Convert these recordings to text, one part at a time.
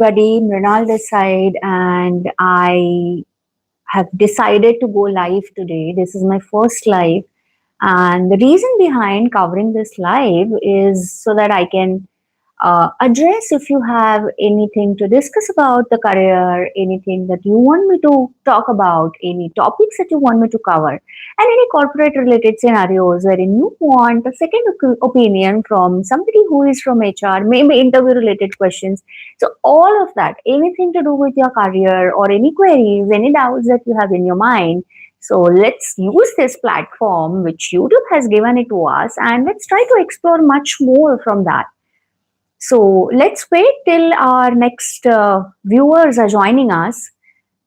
Everybody, Mrunal this side, and I have decided to go live today. This is my first live, and the reason behind covering this live is so that I can address if you have anything to discuss about the career, anything that you want me to talk about, any topics that you want me to cover, and any corporate related scenarios wherein you want a second opinion from somebody who is from HR, maybe interview related questions. So, all of that, anything to do with your career or any queries, any doubts that you have in your mind. So let's use this platform which YouTube has given it to us and let's try to explore much more from that. So let's wait till our next viewers are joining us.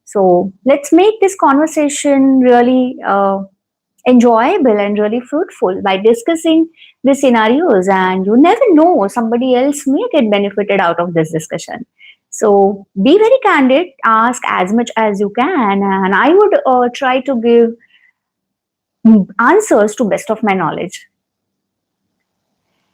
So let's make this conversation really enjoyable and really fruitful by discussing the scenarios. And you never know, somebody else may get benefited out of this discussion. So be very candid, ask as much as you can, and I would try to give answers to best of my knowledge.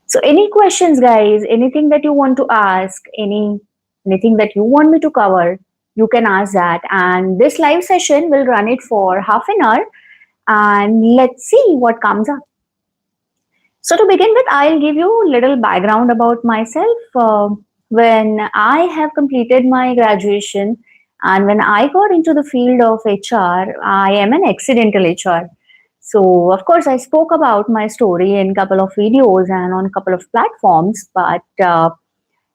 So any questions, guys? Anything that you want to ask? Anything that you want me to cover? You can ask that. And this live session will run it for half an hour. And let's see what comes up. So to begin with, I'll give you a little background about myself. When I have completed my graduation and when I got into the field of HR, I am an accidental HR. So, of course, I spoke about my story in a couple of videos and on a couple of platforms, but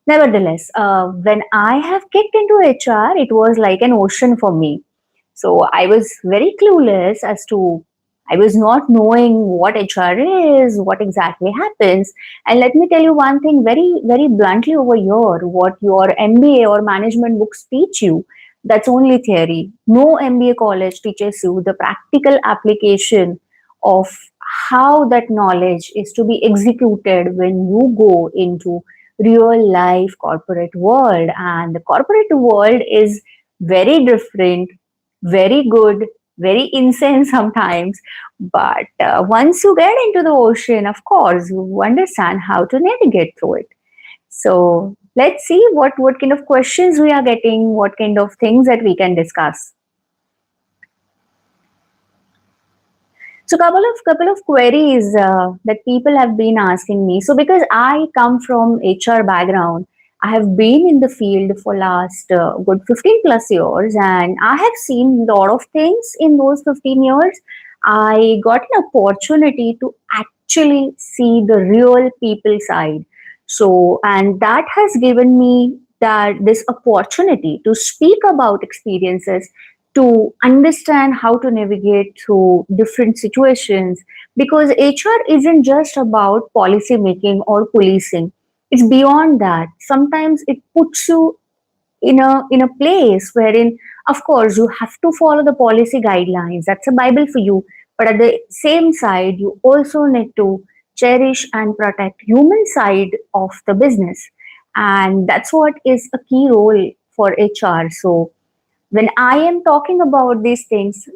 nevertheless, when I have kicked into HR, it was like an ocean for me. So, I was very clueless as to, I was not knowing what HR is, what exactly happens. And let me tell you one thing very, very bluntly over here what your MBA or management books teach you. That's only theory. No MBA college teaches you the practical application of how that knowledge is to be executed when you go into real life corporate world, and the corporate world is very different, very good, very insane sometimes, but once you get into the ocean, of course you understand how to navigate through it. So let's see what kind of questions we are getting, what kind of things that we can discuss. So couple of queries that people have been asking me. So because I come from HR background, I have been in the field for last good 15 plus years, and I have seen a lot of things in those 15 years. I got an opportunity to actually see the real people side. So and that has given me that this opportunity to speak about experiences, to understand how to navigate through different situations, because HR isn't just about policy making or policing. It's beyond that. Sometimes it puts you in a place wherein, of course, you have to follow the policy guidelines. That's a bible for you, but at the same side you also need to cherish and protect human side of the business, and that's what is a key role for HR. So when I am talking about these things,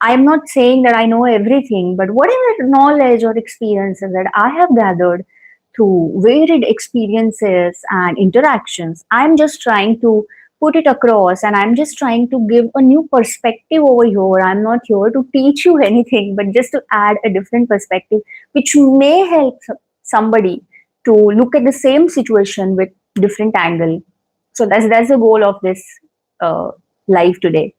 I am not saying that I know everything, but whatever knowledge or experiences that I have gathered through varied experiences and interactions, I'm just trying to put it across, and I'm just trying to give a new perspective over here. I'm not here to teach you anything, but just to add a different perspective, which may help somebody to look at the same situation with different angle. So that's the goal of this uh, live today.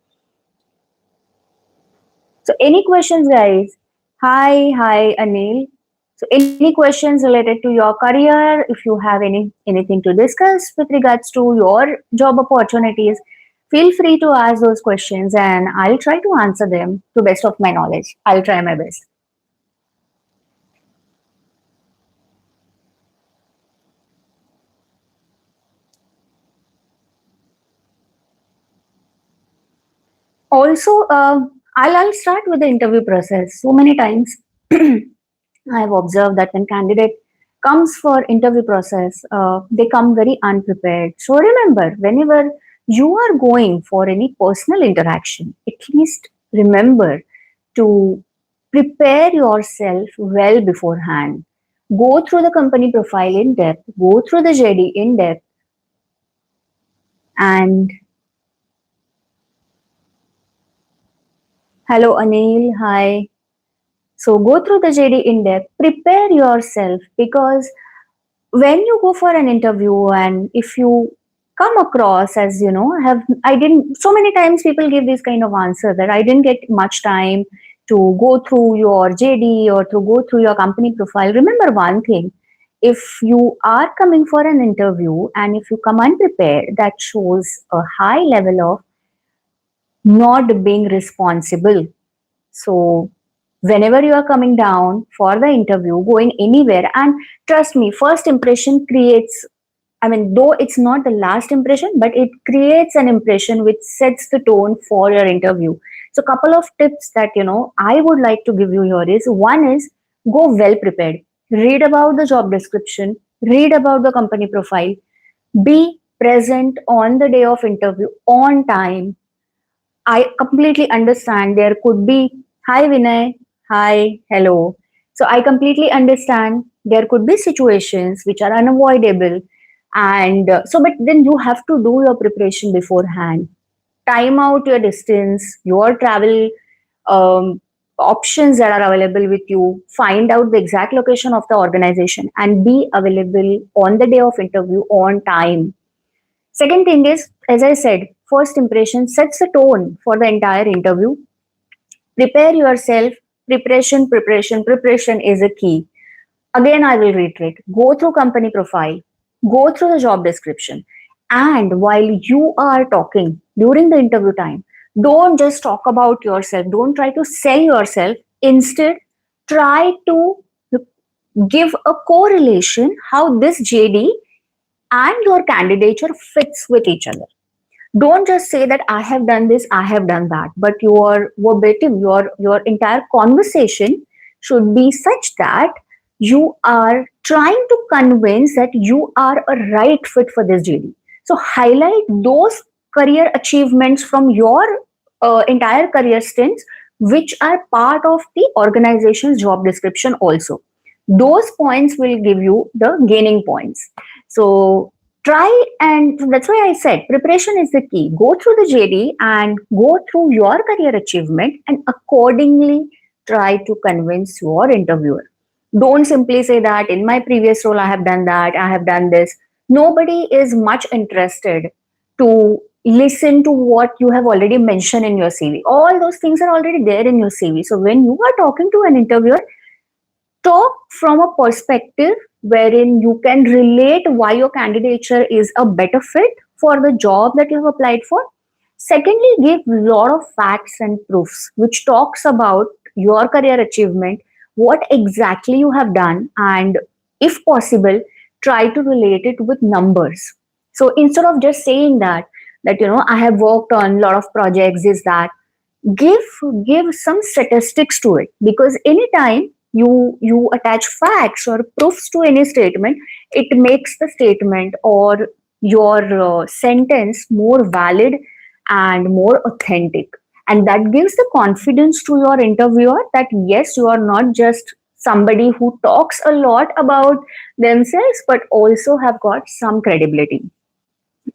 So any questions, guys? Hi, Anil. So any questions related to your career? If you have anything to discuss with regards to your job opportunities, feel free to ask those questions, and I'll try to answer them to best of my knowledge. I'll try my best. Also, I'll start with the interview process. So many times I have observed that when candidate comes for interview process, they come very unprepared. So remember, whenever you are going for any personal interaction, at least remember to prepare yourself well beforehand. Go through the company profile in depth, go through the JD in depth, And hello, Anil. Hi. So go through the JD in depth. Prepare yourself because when you go for an interview and if you come across as have I didn't so many times people give this kind of answer that I didn't get much time to go through your JD or to go through your company profile. Remember one thing, if you are coming for an interview and if you come unprepared, that shows a high level of not being responsible. So whenever you are coming down for the interview, going anywhere, and trust me, first impression creates, I mean, though it's not the last impression, but it creates an impression which sets the tone for your interview. So couple of tips that I would like to give you here is, one is go well prepared. Read about the job description, read about the company profile, be present on the day of interview on time. I completely understand there could be, hi Vinay, hi, hello. So I completely understand there could be situations which are unavoidable. And but then you have to do your preparation beforehand. Time out your distance, your travel um, options that are available with you, find out the exact location of the organization, and be available on the day of interview on time. Second thing is, as I said, first impression sets the tone for the entire interview. Prepare yourself. Preparation is a key. Again, I will reiterate, go through company profile, go through the job description. And while you are talking during the interview time, don't just talk about yourself. Don't try to sell yourself. Instead, try to give a correlation how this JD and your candidature fits with each other. Don't just say that I have done this, I have done that, but your verbatim, your entire conversation should be such that you are trying to convince that you are a right fit for this JD. So highlight those career achievements from your entire career stints which are part of the organization's job description also. Those points will give you the gaining points. So try, and that's why I said preparation is the key. Go through the JD and go through your career achievement and accordingly try to convince your interviewer. Don't simply say that in my previous role I have done that, I have done this. Nobody is much interested to listen to what you have already mentioned in your CV. All those things are already there in your CV. So when you are talking to an interviewer, talk from a perspective wherein you can relate why your candidature is a better fit for the job that you have applied for. Secondly, give a lot of facts and proofs which talks about your career achievement, what exactly you have done, and if possible, try to relate it with numbers. So instead of just saying that I have worked on a lot of projects, is that give give some statistics to it, because anytime you attach facts or proofs to any statement, it makes the statement or your sentence more valid and more authentic, and that gives the confidence to your interviewer that yes, you are not just somebody who talks a lot about themselves but also have got some credibility.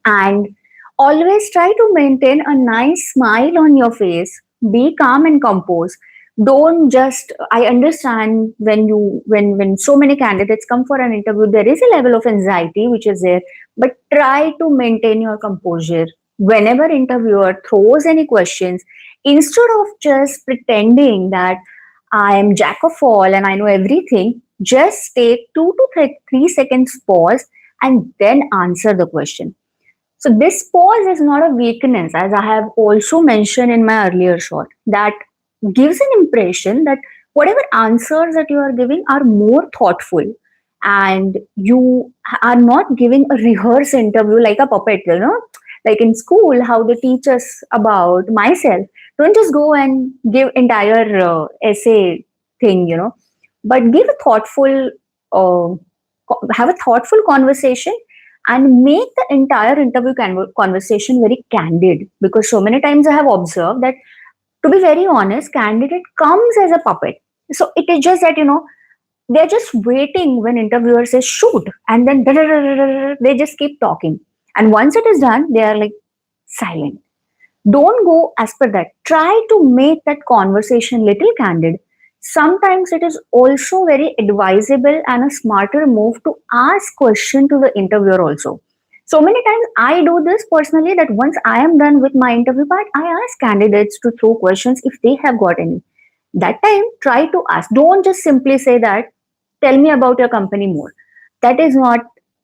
And always try to maintain a nice smile on your face. Be calm and composed. Don't just, I understand when when so many candidates come for an interview, there is a level of anxiety which is there, but try to maintain your composure. Whenever interviewer throws any questions, instead of just pretending that I am jack of all and I know everything, just take 2 to 3 seconds pause and then answer the question. So this pause is not a weakness, as I have also mentioned in my earlier shot. That gives an impression that whatever answers that you are giving are more thoughtful, and you are not giving a rehearse interview like a puppet, like in school, how they teach us about myself. Don't just go and give entire essay thing, but give a thoughtful, have a thoughtful conversation and make the entire interview conversation very candid, because so many times I have observed that, to be very honest, candidate comes as a puppet. So it is just that they're just waiting when interviewer says shoot, and then they just keep talking. And once it is done, they are like silent. Don't go as per that. Try to make that conversation little candid. Sometimes it is also very advisable and a smarter move to ask question to the interviewer also. So many times I do this personally, that once I am done with my interview part, I ask candidates to throw questions if they have got any. That time, try to ask. Don't just simply say that, tell me about your company more. That is not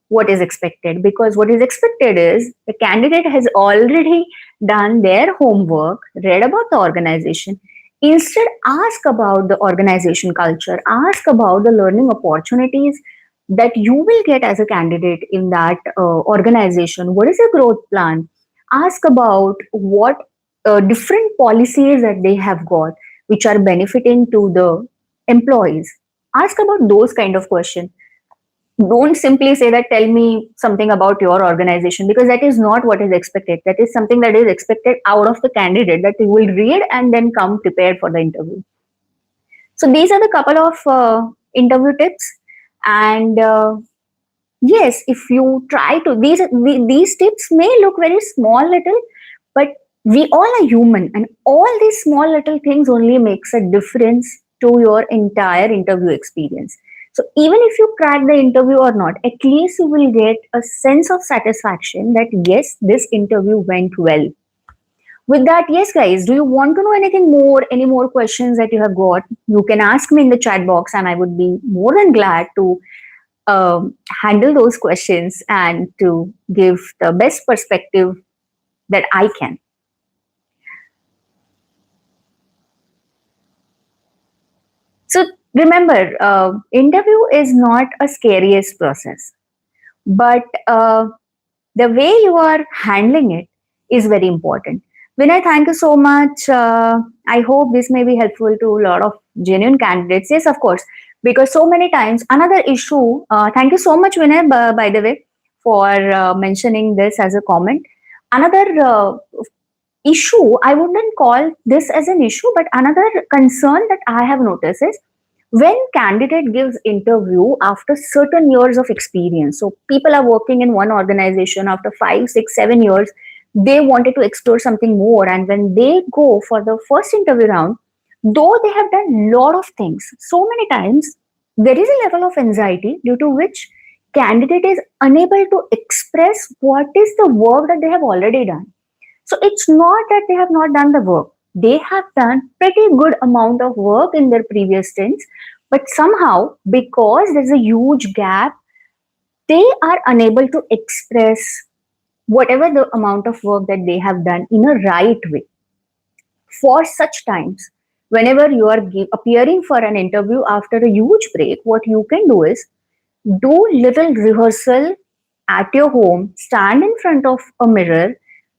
what is expected, because what is expected is the candidate has already done their homework, read about the organization. Instead, ask about the organization culture, ask about the learning opportunities that you will get as a candidate in that organization. What is the growth plan? Ask about what different policies that they have got which are benefiting to the employees. Ask about those kind of questions. Don't simply say that, tell me something about your organization, because that is not what is expected. That is something that is expected out of the candidate, that you will read and then come prepared for the interview. So these are the couple of interview tips. And yes, if you try to, these tips may look very small little, but we all are human, and all these small little things only makes a difference to your entire interview experience. So even if you crack the interview or not, at least you will get a sense of satisfaction that yes, this interview went well. With that, yes guys, do you want to know anything more, any more questions that you have got? You can ask me in the chat box, and I would be more than glad to handle those questions and to give the best perspective that I can. So remember, interview is not a scariest process, but the way you are handling it is very important. Vinay, thank you so much. I hope this may be helpful to a lot of genuine candidates. Yes, of course, because so many times another issue. Thank you so much, Vinay, by the way, for mentioning this as a comment. Another issue, I wouldn't call this as an issue, but another concern that I have noticed is when candidate gives interview after certain years of experience. So people are working in one organization after 5 6 7 years, they wanted to explore something more, and when they go for the first interview round, though they have done lot of things, so many times there is a level of anxiety due to which candidate is unable to express what is the work that they have already done. So it's not that they have not done the work. They have done pretty good amount of work in their previous stints, but somehow because there's a huge gap, they are unable to express whatever the amount of work that they have done in a right way. For such times, whenever you are appearing for an interview after a huge break, what you can do is do little rehearsal at your home, stand in front of a mirror,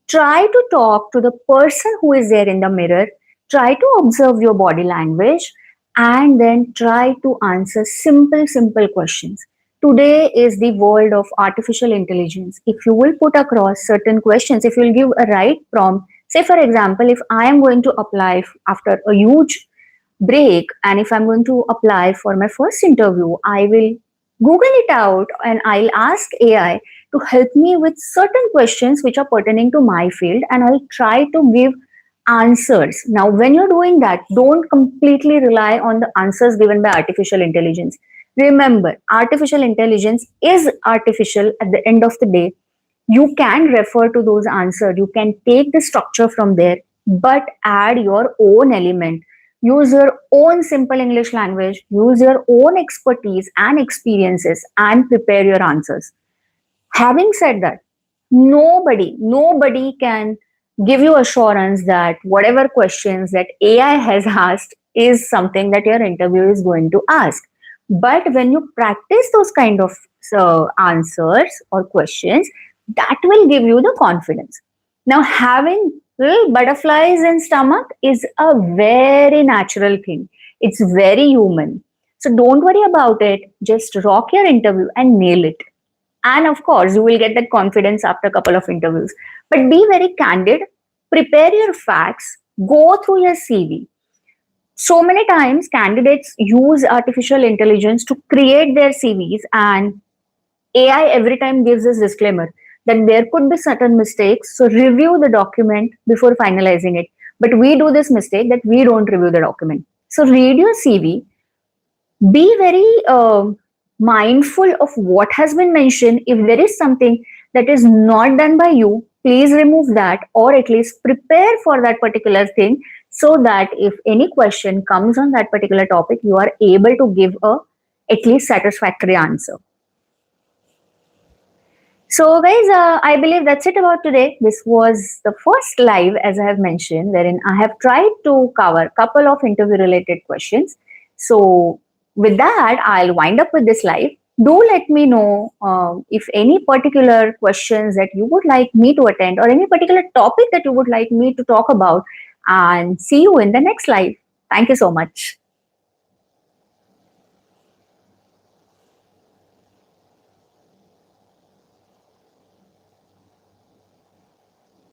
try to talk to the person who is there in the mirror, try to observe your body language, and then try to answer simple questions. Today is the world of artificial intelligence. If you will put across certain questions, if you will give a right prompt, say for example, if I am going to apply after a huge break, and if I'm going to apply for my first interview, I will Google it out and I'll ask AI to help me with certain questions which are pertaining to my field, and I'll try to give answers. Now, when you're doing that, don't completely rely on the answers given by artificial intelligence. Remember, artificial intelligence is artificial at the end of the day. You can refer to those answers, you can take the structure from there, but add your own element. Use your own simple English language, use your own expertise and experiences, and prepare your answers. Having said that, nobody can give you assurance that whatever questions that AI has asked is something that your interview is going to ask. But when you practice those kind of answers or questions, that will give you the confidence. Now, having little butterflies in stomach is a very natural thing. It's very human. So don't worry about it. Just rock your interview and nail it. And of course, you will get that confidence after a couple of interviews. But be very candid, prepare your facts, go through your CV. So many times, candidates use artificial intelligence to create their CVs, and AI every time gives this disclaimer. that there could be certain mistakes. So review the document before finalizing it. But we do this mistake that we don't review the document. So read your CV, be very mindful of what has been mentioned. If there is something that is not done by you, please remove that, or at least prepare for that particular thing, so that if any question comes on that particular topic, you are able to give a at least satisfactory answer. So, guys, I believe that's it about today. This was the first live, as I have mentioned, wherein I have tried to cover a couple of interview related questions. So, with that, I'll wind up with this live. Do let me know if any particular questions that you would like me to attend, or any particular topic that you would like me to talk about, and see you in the next live. Thank you so much.